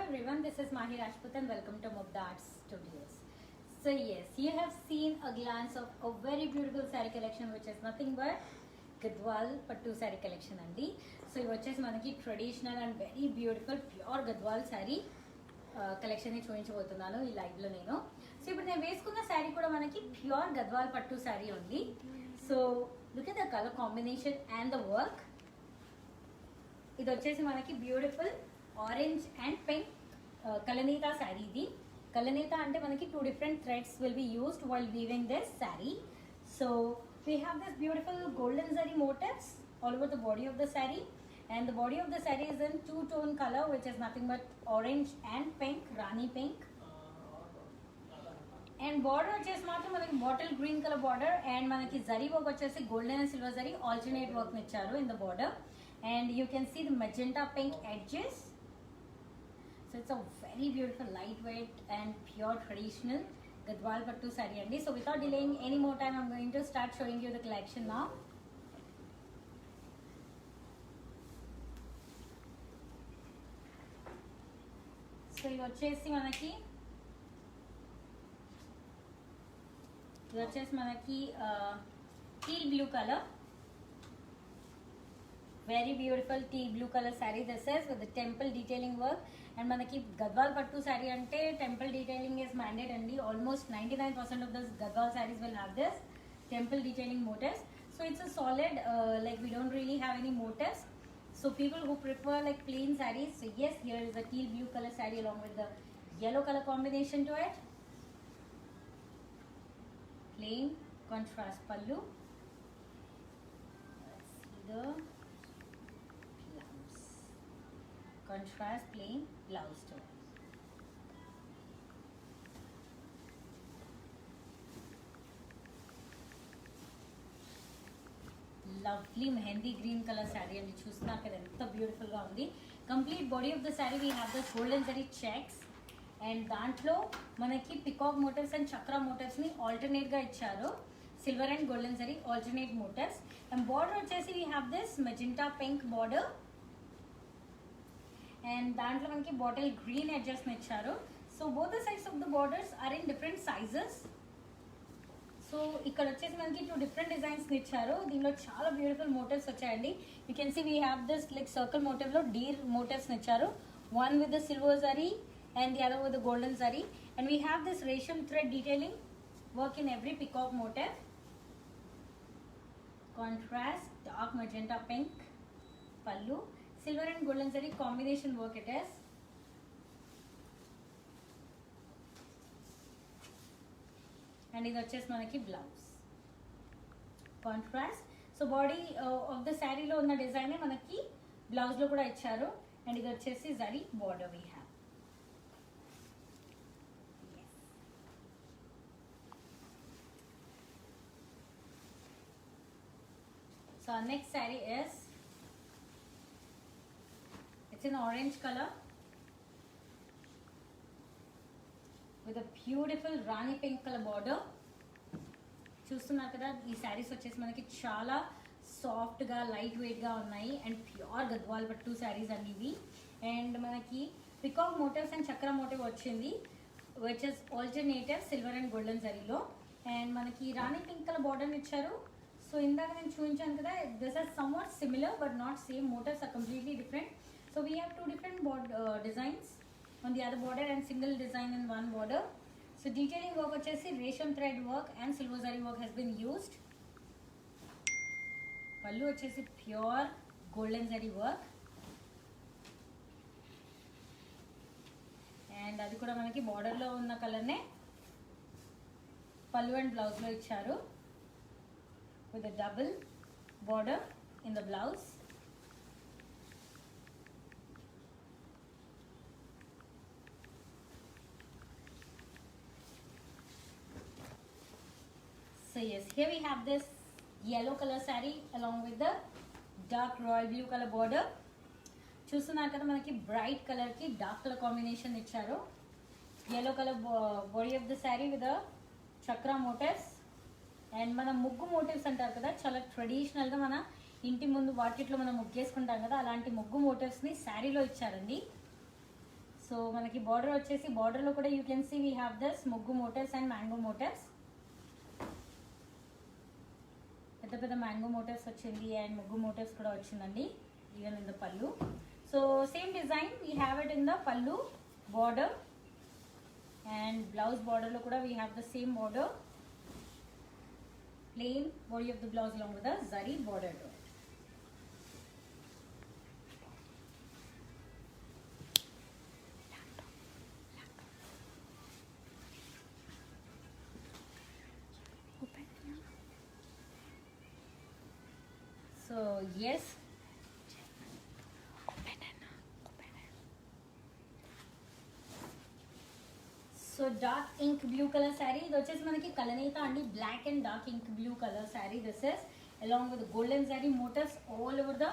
everyone, this is Mahi Rajput and welcome to Mubda Arts Studios. So yes, you have seen a glance of a very beautiful saree collection which is nothing but Gadwal Pattu saree collection andi. So ivi vachesi manaki traditional and very beautiful pure Gadwal saree collection ni చూపించబోతున్నాను ఈ live లో నేను. So ఇప్పుడు నేను వేసుకున్న saree కూడా మనకి pure Gadwal పట్టు saree ఉంది. So look at the colour combination and the work. ఇది వచ్చేసి మనకి బ్యూటిఫుల్ ఆరెంజ్ అండ్ పింక్ కలనీతా శారీ. ఇది కలనీతా అంటే మనకి 2 different threads will be used while weaving this saree. So we have this beautiful golden zari motifs all over the body of the saree, and the body of the saree is in 2-tone color which is nothing but orange and pink, rani pink. And border వచ్చేసి మాత్రం మనకి bottle green colour border and మనకి zari work వచ్చేసి golden and silver zari alternate work ఇచ్చారు in the border. And you can see the magenta pink edges. So it's a very beautiful lightweight and pure traditional Gadwal Pattu saree andi. So without delaying any more time, I'm going to start showing you the collection now. So ఇది వచ్చేసి మనకి teal blue color. Very beautiful teal blue color saree this is with the temple detailing work. And manaki Gadwal Pattu saree ante temple detailing is mandate andi. Almost 99% of the Gadwal sarees will have this temple detailing motifs. So it's a solid like we don't really have any motifs. So people who prefer like plain sarees, so yes, here is a teal blue color saree along with the yellow color combination to it. Plain contrast pallu. Let's see the contrast plain blouse too. Lovely mehendi green color saree and చూస్తున్నారు కదా ఎంత beautiful గా ఉంది. Complete body of the saree we have the golden zari checks and దాంట్లో మనకి peacock motifs and chakra motifs ని alternate గా ఇచ్చారు. Silver and golden zari alternate motifs. And border వచ్చేసి we have this magenta pink border. And దాంట్లో మనకి bottle green edges ఇచ్చారు. So both the sides of the borders are in different sizes. So ఇక్కడ వచ్చేసి మనకి 2 different డిజైన్స్ ఇచ్చారు. దీనిలో చాలా బ్యూటిఫుల్ మోటివ్స్ వచ్చాయండి. You can see we have this like circle motive లో డీర్ మోటివ్స్ ఇచ్చారు. One with the silver zari and the other with the golden zari. And we have this Resham thread detailing work in every peacock motif. Contrast dark magenta pink పల్లు. Silver and golden zari combination work it is. And ఇది వచ్చేసి మనకి blouse contrast. So body of the శారీలో ఉన్న design మనకి blouse లో కూడా ఇచ్చారు. అండ్ ఇది వచ్చేసి zari border we have. So next sari is it's in orange color with a beautiful rani pink color border. చూస్తున్నారు కదా ఈ శారీస్ వచ్చేసి మనకి చాలా సాఫ్ట్ గా లైట్ వెయిట్ గా ఉన్నాయి అండ్ ప్యూర్ గద్వాల్ పట్టు శారీస్ అన్ని ఇవి. అండ్ మనకి peacock motifs and chakra motif వచ్చింది which is alternative silver and golden జరీలో. అండ్ మనకి రాణి పింక్ కలర్ బార్డర్ ఇచ్చారు. సో ఇందాక నేను చూపించాను కదా this are somewhat similar but not same. Motifs are completely different. So we have 2 different designs on the other border and single design in one border. So detailing work vachesi resham thread work and silver zari work has been used. Pallu vachesi pure golden zari work. And adi kuda manaki border lo unna color ne pallu and blouse lo icharu with a double border in the blouse. So yes, here we have this yellow color saree along with the dark royal blue color border. చూస్తున్నారు కదా మనకి bright colour కి dark colour combination ఇచ్చారు. yellow color body of the saree with the chakra motifs. And మన ముగ్గు motifs అంటారు కదా చాలా ట్రెడిషనల్ గా మన ఇంటి ముందు వాకిట్లో మనం ముగ్గేసుకుంటాం కదా అలాంటి ముగ్గు మోటివ్స్ ని శారీలో ఇచ్చారండి. సో మనకి బార్డర్ వచ్చేసి బార్డర్లో కూడా you can see we have thus ముగ్గు మోటివ్స్ అండ్ మ్యాంగో మోటివ్స్. పెద్ద పెద్ద మ్యాంగో మోటివ్స్ వచ్చింది అండ్ ముగ్గు మోటివ్స్ కూడా వచ్చిందండి even in the pallu. So same design we have it in the pallu border and blouse బార్డర్లో కూడా we have the same border, plain body of the blouse along with the zari border to it. So yes, so dark ink blue colour sari, ఇది వచ్చేసి మనకి కలనేత అండి, black and dark ink blue colour sari. This is along with golden sari motifs all over the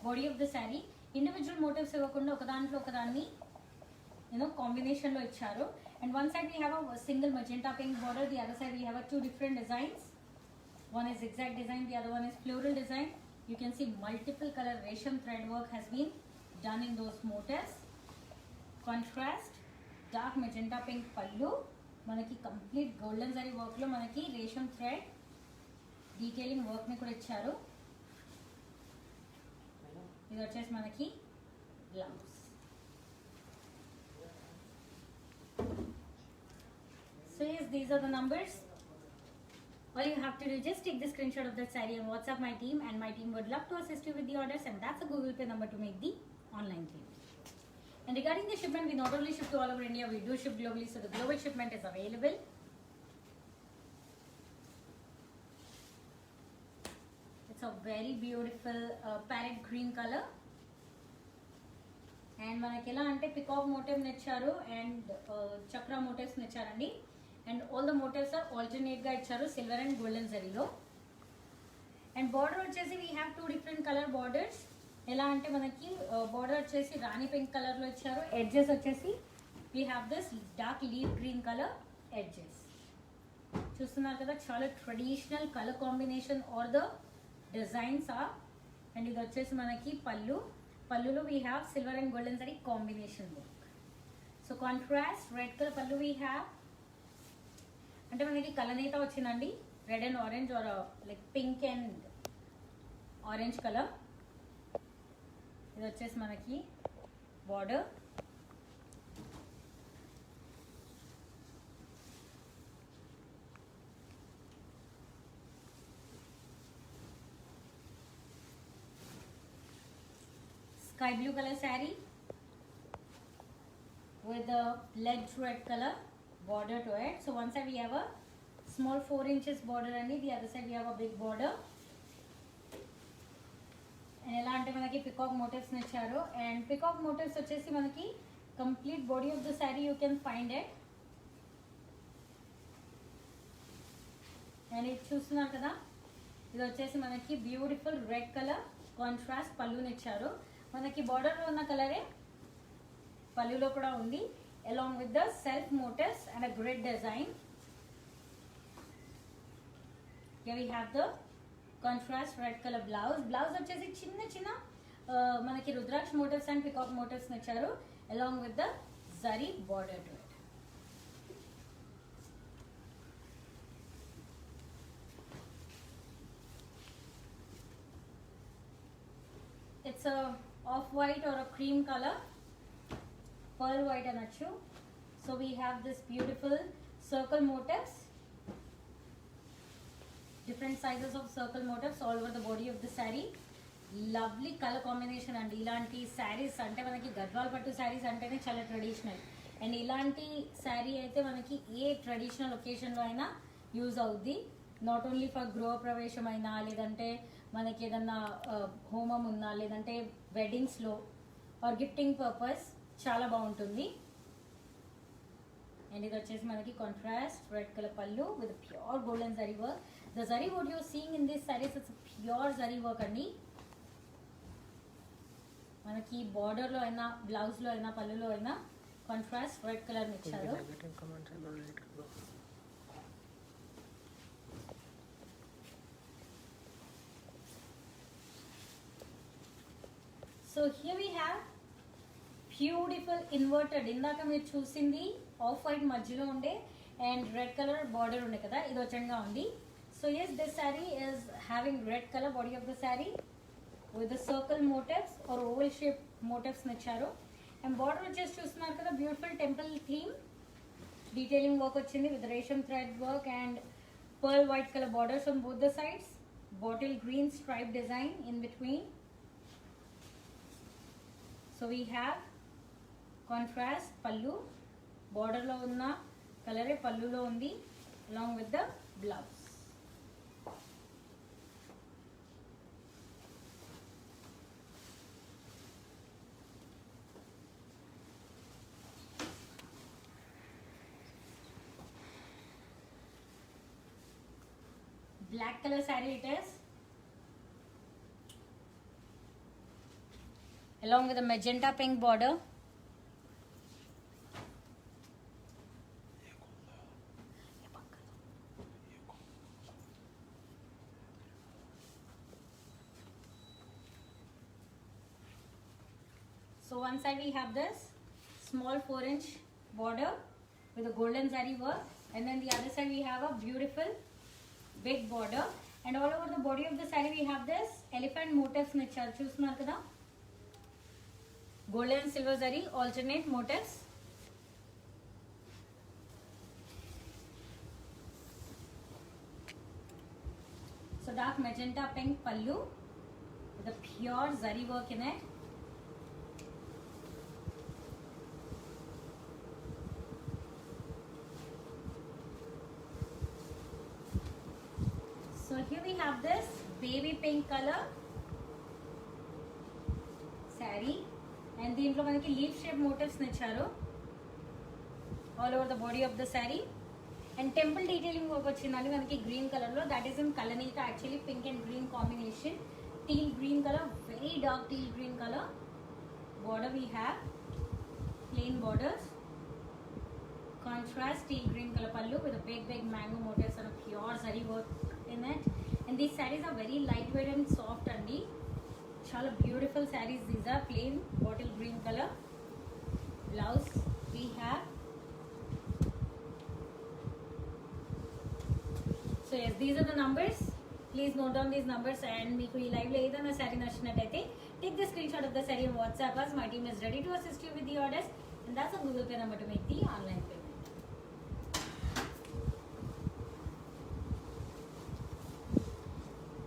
body of the sari. Individual motifs ఇవ్వకుండా ఒక దాంట్లో ఒకదాన్ని కాంబినేషన్లో ఇచ్చారు. And one side we have a single magenta pink border, the other side we have two different designs. One is zigzag design, the other one is floral design. You can see multiple color resham thread work has been done in those motifs. Contrast dark magenta pink pallu, manaki complete golden zari work lo manaki resham thread detailing work ni kuda icharu. Idi vachesi manaki blouse. So yes, these are the numbers. All you have to do is just take the screenshot of that saree and WhatsApp my team, and my team would love to assist you with the orders, and that's a Google Pay number to make the online payment. And regarding the shipment, we not only ship to all over India, we do ship globally, so the global shipment is available. It's a very beautiful parrot green color. And మనకి ఎలా అంటే peacock motif ఇచ్చారు and chakra motifs ఇచ్చారండి. And all the motifs are ఆల్టర్నేట్గా ఇచ్చారు silver and golden జరీలో. And border వచ్చేసి we have two different colour borders. ఎలా అంటే మనకి బార్డర్ వచ్చేసి రాణి పింక్ కలర్లో ఇచ్చారు, ఎడ్జెస్ వచ్చేసి we have this dark leave green colour edges. చూస్తున్నారు కదా, చాలా traditional colour combination are the designs are. And ఇది వచ్చేసి మనకి పళ్ళు, పళ్ళులో we have silver and golden zari combination work. So contrast red colour పళ్ళు వీ హ్యావ్, అంటే మనకి కలనేత వచ్చిందండి, red and orange are like pink and orange colour. ఇది వచ్చేసి మనకి border. Sky blue color saree with a ledge red color border to it. So one side we have a small 4 inches border and the other side we have a big border. And ఎలా అంటే మనకి peacock motifs ఇచ్చారు. And peacock motifs వచ్చేసి మనకి complete body of the sari you can find it. And ఇది చూస్తున్నారు కదా, ఇది వచ్చేసి మనకి బ్యూటిఫుల్ రెడ్ కలర్ కాంట్రాస్ట్ పళ్ళుని ఇచ్చారు. మనకి బార్డర్లో ఉన్న కలరే పళ్ళులో కూడా ఉంది, along with the self motifs and a grid design. Here we have the contrast red color blouse. Blouse వచ్చేసి చిన్న చిన్న మనకి రుద్రాక్ష motifs and peacock motifs ఇచ్చారు, along with the zari border to it. It's a off-white or a cream color, pearl white anachu. So we have this beautiful circle motifs, different sizes of circle motifs all over the body of the saree. Lovely color combination and ilanti sarees ante manaki gadwal pattu sarees antene chala traditional, and ilanti saree aithe manaki A traditional occasion lo aina use avuddi, not only for గృహ ప్రవేశం అయినా లేదంటే మనకి ఏదన్నా హోమం ఉన్నా లేదంటే వెడ్డింగ్స్లో are gifting purpose చాలా బాగుంటుంది. అండ్ ఇది వచ్చేసి మనకి కాంట్రాస్ట్ రెడ్ కలర్ పళ్ళు with pure golden zari work. The zari would you seeing in this saris it's pure zari work అండి. మనకి బార్డర్లో అయినా బ్లౌజ్లో అయినా పళ్ళులో అయినా కాంట్రాస్ట్ రెడ్ కలర్ ఇచ్చారు. So here we have beautiful inverted, ఇందాక మీరు చూసింది ఆఫ్ వైట్ మధ్యలో ఉండే అండ్ రెడ్ కలర్ బార్డర్ ఉండే కదా, ఇది వచ్చంగా ఉంది. So yes, this sari is having red colour body of the sari with the circle motifs or oval shape motifs ఇచ్చారు. అండ్ బార్డర్ వచ్చేసి చూస్తున్నారు కదా, beautiful temple theme detailing work వచ్చింది with resham thread work and pearl white color borders on both the sides, bottle green stripe design in between. So we have contrast pallu, border lo unna color pallu lo undi along with the blouse. Black color saree it is, along with a magenta pink border. So one side we have this small 4-inch border with a golden zari work, and then the other side we have a beautiful big border, and all over the body of the saree we have this elephant motifs nicharu, chustunnaru kada, golden and silver zari alternate motifs. So dark magenta pink pallu with a pure zari work in it. So here we have this baby pink color saree, and దీంట్లో మనకి leaf shape motifs ఇచ్చారు all over the body of the sari. And temple detailing work వచ్చిందండి మనకి green colour లో, that is in కలనీత, actually pink and green combination. Teal green colour, very dark teal green colour. Border we have plain borders, contrast teal green color pallu with a big mango motifs and a pure zari work in it. And these sarees are very lightweight and soft andi, chala beautiful sarees. These are plain bottle green color. Blouse we have. So yes, these are the numbers. Please note down these numbers, and meeku ee live lo edana saree nachinataithe take the screenshot of the saree and WhatsApp us. My team is ready to assist you with the orders, and that's a Google Pay number to make the online payment.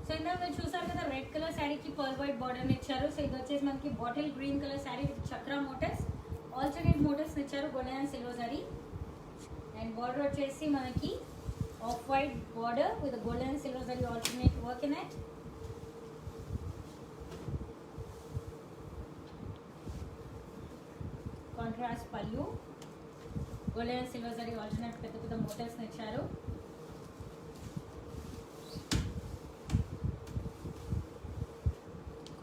So ఇందాక మీరు చూసారు కదా, red colour శారీకి pearl white border ఇచ్చారు. So ఇది వచ్చేసి మనకి bottle green colour sari with chakra motifs, alternate motifs ఇచ్చారు, golden and silver zari. And border వచ్చేసి మనకి off white border with golden and silver zari alternate work in it. Contrast pallu, golden and silver zari alternate పెద్ద పెద్ద motifs ఇచ్చారు.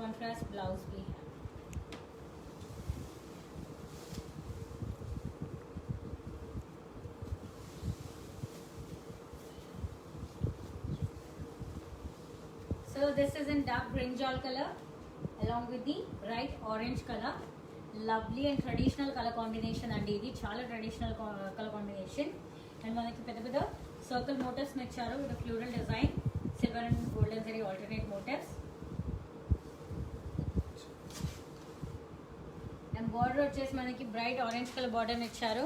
Contrast blouse we have. So this is in dark brinjal color along with the bright orange color. Lovely and traditional color combination andi, idi chala traditional color combination. And manaki pedda pedda circle motifs icharu with a floral design, silver and golden zari alternate motifs. And border వచ్చేసి మనకి bright orange colour border ఇచ్చారు.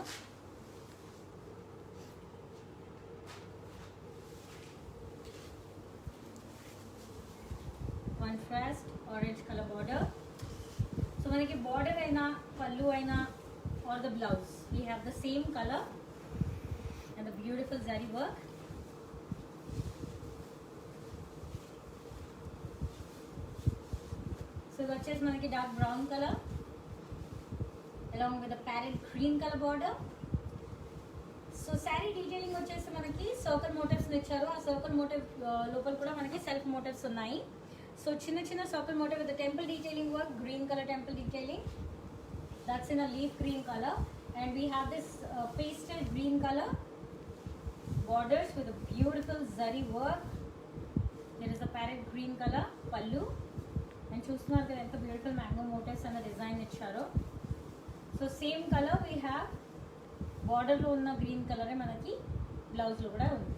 Contrast orange colour border. So మనకి border అయినా పల్లు అయినా are the blouse we have the same colour and the beautiful zari work. So ఇది వచ్చేసి మనకి dark brown colour along with a parrot green color border. So saree detailing వచ్చేసి మనకి circle motifs ఇచ్చారు. ఆ సర్కిల్ మోటివ్ లోపల కూడా మనకి సెల్ఫ్ మోటివ్స్ ఉన్నాయి. సో చిన్న చిన్న circle motive with temple detailing work, green colour temple detailing, that's in a leaf green colour. And we have this pastel green colour borders with a beautiful zari work. There is a parrot green color pallu, and చూస్తున్నారు కదా ఎంత beautiful mango motifs అన్న design ఇచ్చారో. So same colour we have బార్డర్లో ఉన్న green కలరే మనకి బ్లౌజ్లో కూడా ఉంది.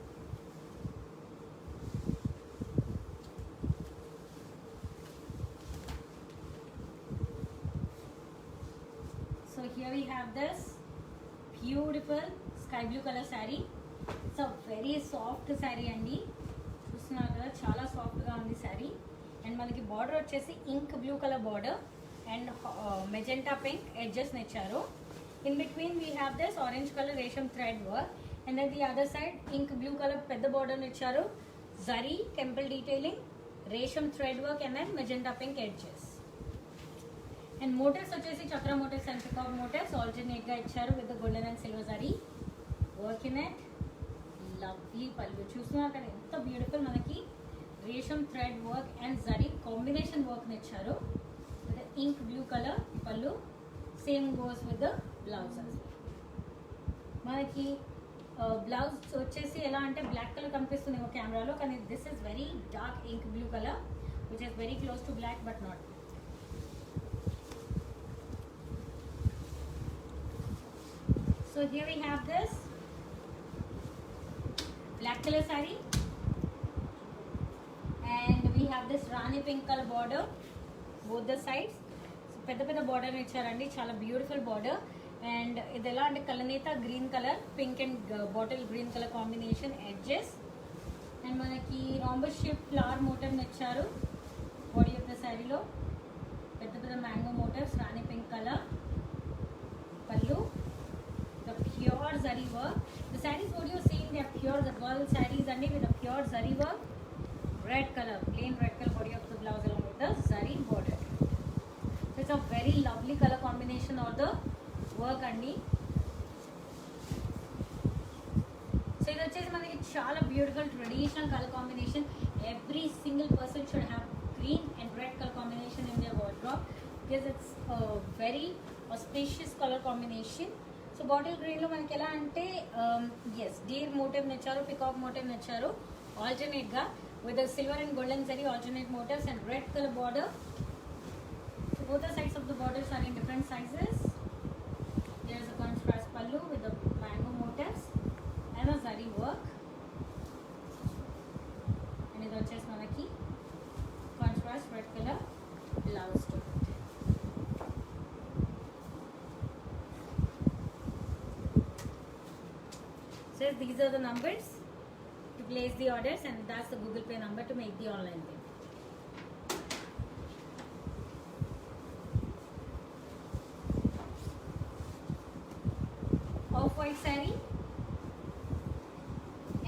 So here we have this beautiful sky blue color saree. It's a very soft saree అండి. చూస్తున్నారు కదా చాలా సాఫ్ట్గా ఉంది శారీ. అండ్ మనకి బార్డర్ వచ్చేసి ink blue colour border and magenta pink edges ఇచ్చారు. In between we have this orange colour resham thread work and then the other side ink blue colour పెద్ద బార్డర్ ఇచ్చారు. Zari temple detailing, resham thread work and then magenta pink edges. And motifs వచ్చేసి chakra motifs and peacock motifs ఆల్టర్నేట్గా ఇచ్చారు with golden and silver zari work in it. Lovely pallu చూస్తున్నారు కదా ఎంత beautiful మనకి Resham thread work and zari combination work ఇచ్చారు విత్ ఇంక్ బ్లూ కలర్ పళ్ళు. Same goes with the blouse. మనకి బ్లౌజ్ వచ్చేసి ఎలా అంటే బ్లాక్ కలర్ కనిపిస్తుంది ఒక కెమెరాలో, కానీ this is very dark ink blue colour which is very close to black but not. So here we have this black color saree and we have this Rani pink color border both the sides. So పెద్ద పెద్ద border ఇచ్చారండి, చాలా beautiful border. And ఇది ఎలా అంటే కలనేత green colour pink and bottle green colour combination edges. And మనకి rhombus shape flower motif ఇచ్చారు బాడీ ఆఫ్ ద శారీలో. పెద్ద పెద్ద mango motifs, rani pink colour pallu. Pure zari work. The sarees what you're seeing, they are pure Gadwal sarees and with a pure zari work. Red color, plain red color body of the blouse along with the zari border. So it's a very lovely color combination of the work andi. So ఇది వచ్చేసి మనకి చాలా beautiful traditional colour combination. Every single person should have green and red color combination in their wardrobe because it's a very auspicious color combination. So bottle గ్రీన్లో మనకి ఎలా అంటే ఎస్ deer motif ఇచ్చారు, పికాక్ మోటివ్ ఇచ్చారు ఆల్టర్నేట్గా with silver and golden zari alternate motifs and red colour border. So both the sides of the borders are in different sizes. There is a contrast pallu with the mango motifs and a zari work. And ఇది వచ్చేసి మనకి contrast red color blouse to it. So these are the numbers to place the orders and that's the Google Pay number to make the online payment. Off-white saree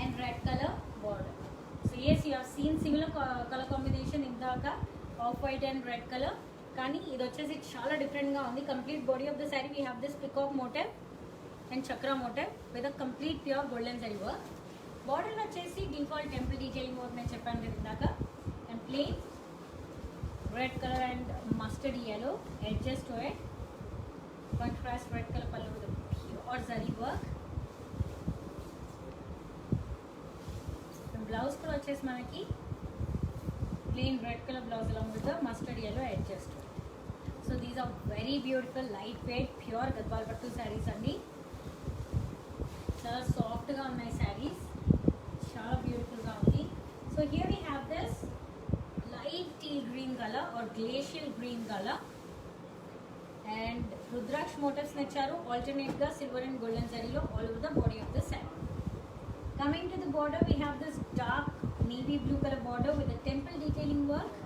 and red color border. So yes, you have seen similar color combination in the off-white and red color. Kani idu vachesi chaala different ga undi. Complete body of the saree we have this peacock motif and chakra motif with a complete pure golden zari work. Border వచ్చేసి default temple detailing work నేను చెప్పాను కదా ఇందాక. And plain red color and mustard yellow edges to it. Contrast red color pallu with a pure zari work. And blouse కూడా వచ్చేసి మనకి plain red color blouse along with the mustard yellow edges to it. So these are very beautiful lightweight pure Gadwal Pattu sarees అండి. చాలా సాఫ్ట్గా ఉన్నాయి శారీస్, చాలా బ్యూటిఫుల్గా ఉంది. So here we have this light tea green colour or glacial green colour and rudraksha motifs ఇచ్చారు ఆల్టర్నేట్గా silver and golden జరీలో all over the body of the sari. Coming to the border we have this dark navy blue colour border with temple detailing work.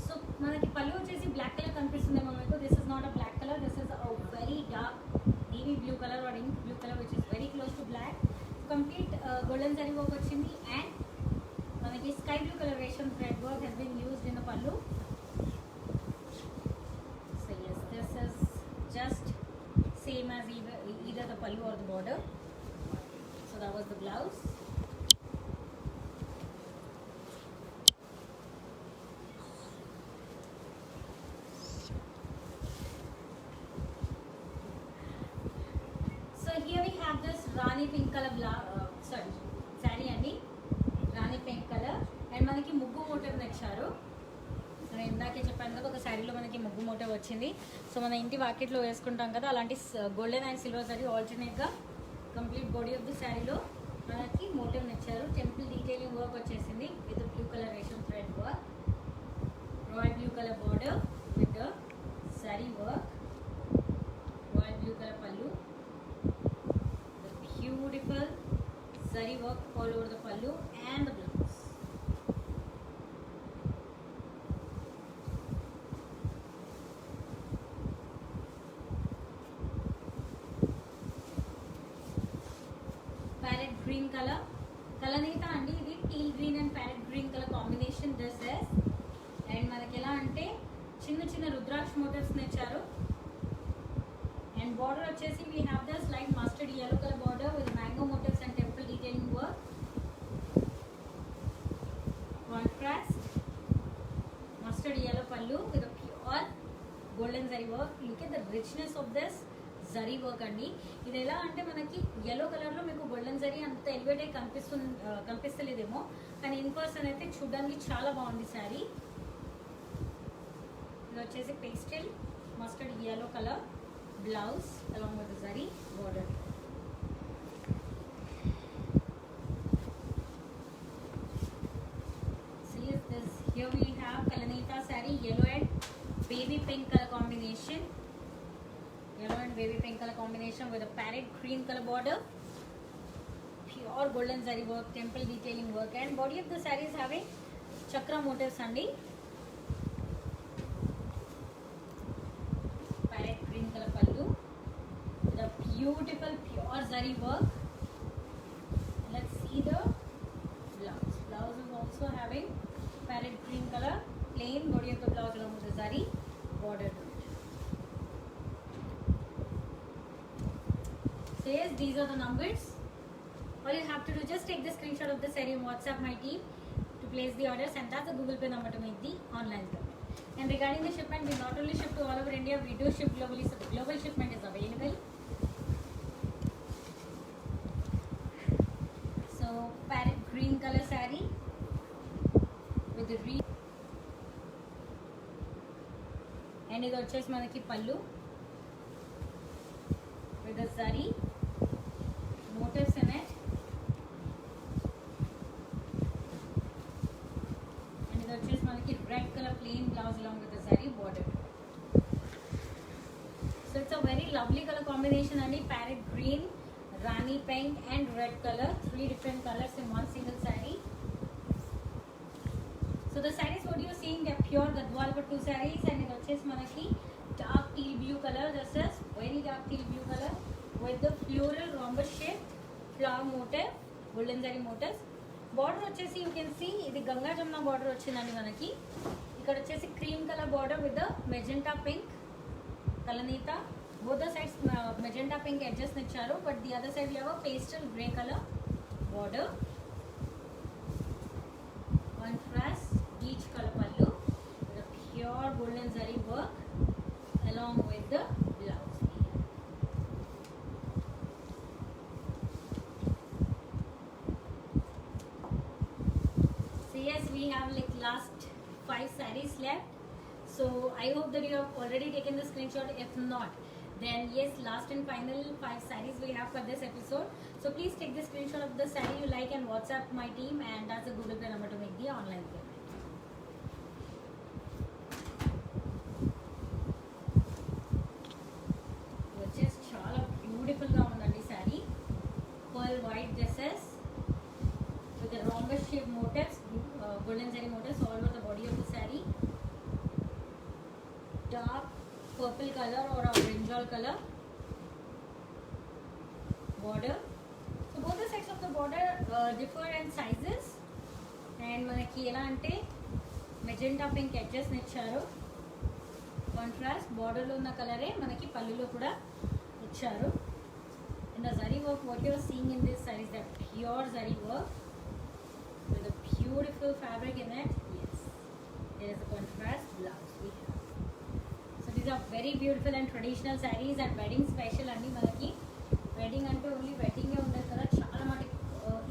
So మనకి పళ్ళు వచ్చేసి black colour కనిపిస్తుందేమో మీకు. This is not a black color, this is a very dark navy blue color or ink blue color which is very close to black. Complete golden zari work vachindi and manaki sky blue color ration thread work has been used in the pallu. So yes, this is just same as either the pallu or the border. So that was the blouse. Here we have this Rani pink color saree andi, Rani pink color and manaki muggu motif icharu. So inda ఇందాకే చెప్పాను కదా, ఒక శారీలో మనకి ముగ్గు motive వచ్చింది. So మన ఇంటి వాకిట్లో వేసుకుంటాం కదా, అలాంటి గోల్డెన్ అండ్ సిల్వర్ శారీ ఆల్టర్నేట్గా కంప్లీట్ బాడీ ఆఫ్ ది శారీలో మనకి మోటివ్ ఇచ్చారు. టెంపుల్ డీటెయిలింగ్ వర్క్ వచ్చేసింది with blue colour ration thread work, royal blue colour border with the sari work, royal blue colour pallu, the beautiful zari work all over the pallu and the blouse. Parrot green color, కలనేత అండి ఇది. Teal green and parrot green colour combination dresses. And మనకి ఎలా అంటే చిన్న చిన్న రుద్రాక్ష motifs ఇచ్చారు. And border వచ్చేసి we have this light mustard yellow color border with mango motifs and temple detailing work. Contrast mustard yellow pallu with a pure golden zari work. Look at the richness of this zari work అండి. ఇది ఎలా అంటే మనకి yellow colour లో మీకు golden zari అంత elevate అయి కనిపిస్తలేదేమో, కానీ ఇన్ పర్సన్ అయితే చూడడానికి చాలా బాగుంది శారీ. ఇది వచ్చేసి pastel mustard yellow colour blouse along with the zari border. See this, here we have Kalanita saree, yellow and baby pink color combination, yellow and baby pink color combination with a parrot green color border, pure golden zari work, temple detailing work, and body of the saree is having chakra motifs andi. Beautiful pure zari work. Let's see the blouse. Blouse is also having parrot green color, plain body of the blouse along with the zari border to it. Says these are the numbers. All you have to do, just take the screenshot of the saree and WhatsApp my team to place the orders, and that's the Google Pay number to make the online payment. And regarding the shipment, we not only ship to all over India, we do ship globally, so the global shipment is available. Parrot green color saree with the green, and ఇది వచ్చేసి మనకి పల్లు with the zari motifs in it, and ఇది వచ్చేసి మనకి red color plain blouse along with the zari border. So it's a very lovely color combination and parrot green, Rani pink and red color, 3 different colors in one single saree. So the sarees what you are seeing, they are pure Gadwal Pattu sarees, and it వచ్చేసి మనకి dark teal blue color. This is very dark teal blue color with the floral rhombus shape flower motif, golden zari motifs. Border వచ్చేసి you can see ఇది Ganga Jamuna border వచ్చిందండి మనకి. ఇక్కడ వచ్చేసి cream color border with the magenta pink Kalanita. Both the sides magenta pink edges nicharu, but the other side we have a pastel grey color border. Contrast peach color pallu with a pure golden zari work along with the blouse. So yes, we have like last 5 sarees left. So I hope that you have already taken the screenshot. If not, then yes, last and final 5 sarees we have for this episode. So please take the screenshot of the saree you like and WhatsApp my team, and that's the Google Pay number to make the online payment. Which is chala beautiful ga undandi saree. Pearl white dresses with the rhombus shape motifs, golden zari motifs all over the body of the saree. Dark purple color or a brinjal color border. So both the sides of the border differ in sizes, and manaki ela ante magenta pink edges nicharu. Contrast border lo unna color e manaki pallu lo kuda icharu. And the zari work what you are seeing in this saree is that pure zari work with a beautiful fabric in it. Yes, there is a contrast blouse we have. These are very beautiful and traditional sarees and wedding special andi manaki. Wedding ante only wedding e undadu kada, chaala mati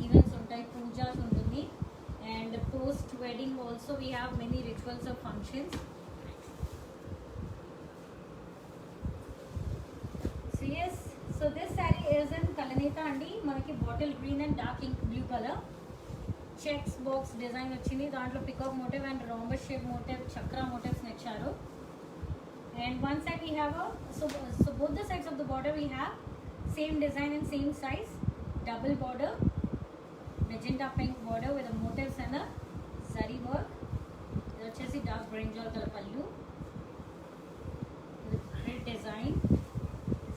events untayi, pujas untundi, and post wedding also we have many rituals of functions. అండి మనకి bottle green and dark ink blue colour checks box design వచ్చింది. దాంట్లో peacock motif and rhombus shape motive చక్ర motifs ఇచ్చారు. And one side we have so both the sides of the border we have same design and same size, double border, magenta pink border with the motifs and a zari work. This వచ్చేసి dark brinjal color pallu with grid design,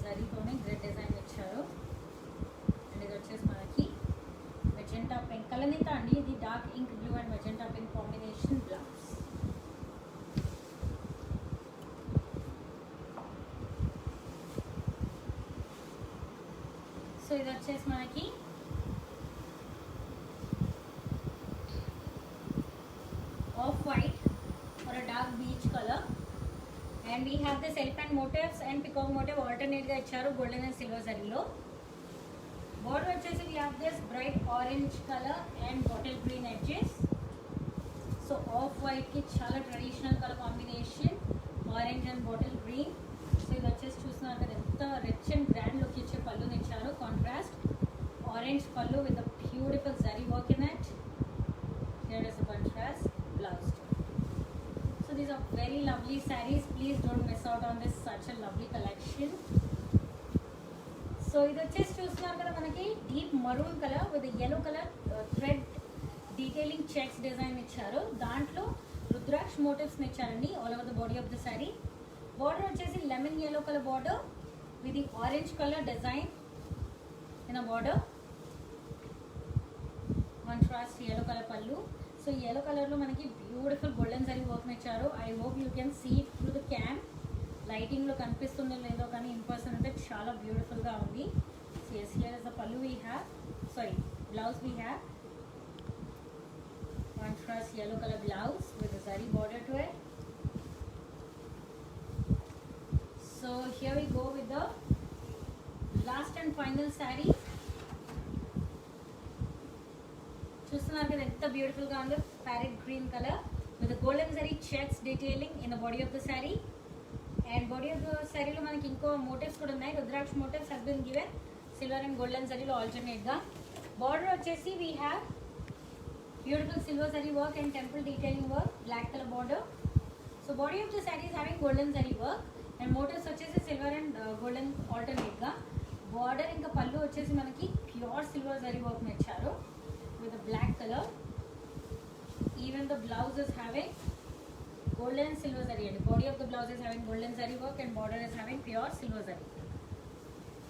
zari tone grid design ఇచ్చారు. And ఇది వచ్చేసి మనకి magenta pink కలనిత అండి. ఇది dark ink blue and magenta pink combination blouse. So ఇది వచ్చేసి మనకి off white or dark peach colour and we have this elephant motifs and peacock motif ఆల్టర్నేట్గా ఇచ్చారు గోల్డెన్ అండ్ సిల్వర్ జరీలో. బోర్డర్ వచ్చేసి we have this bright orange colour and bottle green edges. So off వైట్కి చాలా traditional colour combination orange and bottle green. So ఇది వచ్చేసి చూస్తున్నారు కదా ఎంత రిచ్ అండ్ గ్రాండ్ లుక్ ఇచ్చే పళ్ళుని ఇచ్చారు. కాంట్రాస్ట్ ఆరెంజ్ పళ్ళు with beautiful zari work in it. Here is the contrast blouse. So these are very lovely saris. Please don't miss out on this such a lovely collection. So ఇది వచ్చేసి చూస్తున్నారు కదా మనకి deep maroon colour with yellow colour thread detailing checks design ఇచ్చారు. దాంట్లో రుద్రాక్ష motifs ఇచ్చారండి all over the body of the sorry. Border వచ్చేసి lemon yellow color border with the orange color design in a border. Contrast yellow color pallu. So yellow color లో మనకి beautiful golden zari work ఇచ్చారు. I hope you can see it through the cam. Lighting లో కనిపిస్తుందో లేదో కానీ in person అయితే చాలా beautiful గా ఉంది. So yes, here is the pallu we have. Sorry, blouse we have. Contrast yellow color blouse with a zari border to it. So here we go with the last and final saree. చూస్తున్నారు కదా ఎంత beautiful గా ఉందో parrot green colour with golden zari checks detailing in the body of the sari. And body of the సారీలో మనకి ఇంకో motifs కూడా ఉన్నాయి. Rudraksha motifs has been given silver and golden జరీలో ఆల్టర్నేట్ గా. బార్డర్ వచ్చేసి we have beautiful silver zari work and temple detailing work black colour border. So body of the sari is having golden zari work and motifs వచ్చేసి silver and golden alternate గా. Border ఇంకా పళ్ళు వచ్చేసి మనకి pure silver zari work ఇచ్చారు with a black color. Even the blouse is having golden and silver zari, and the body of the blouse is having golden zari work and border is having pure silver zari.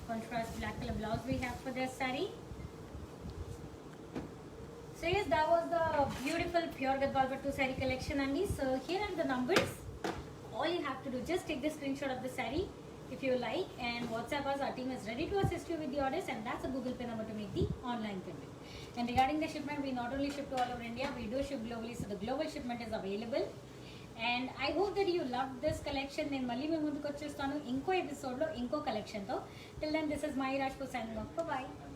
Contrast black color blouse we have for this saree. So yes, that was the beautiful pure Gadwal Pattu saree collection, Andy. So here are the numbers. All you have to do, just take the screenshot of the saree if you like and WhatsApp us. Our team is ready to assist you with the orders, and that's a Google Pay number to make the online payment. And regarding the shipment, we not only ship to all over India, we do ship globally, so the global shipment is available. And I hope that you loved this collection. నేను మళ్ళీ మీ ముందుకు వచ్చేస్తాను ఇంకో ఎపిసోడ్లో ఇంకో కలెక్షన్తో. Till then, this is Mahi Rajput signing off. Bye bye.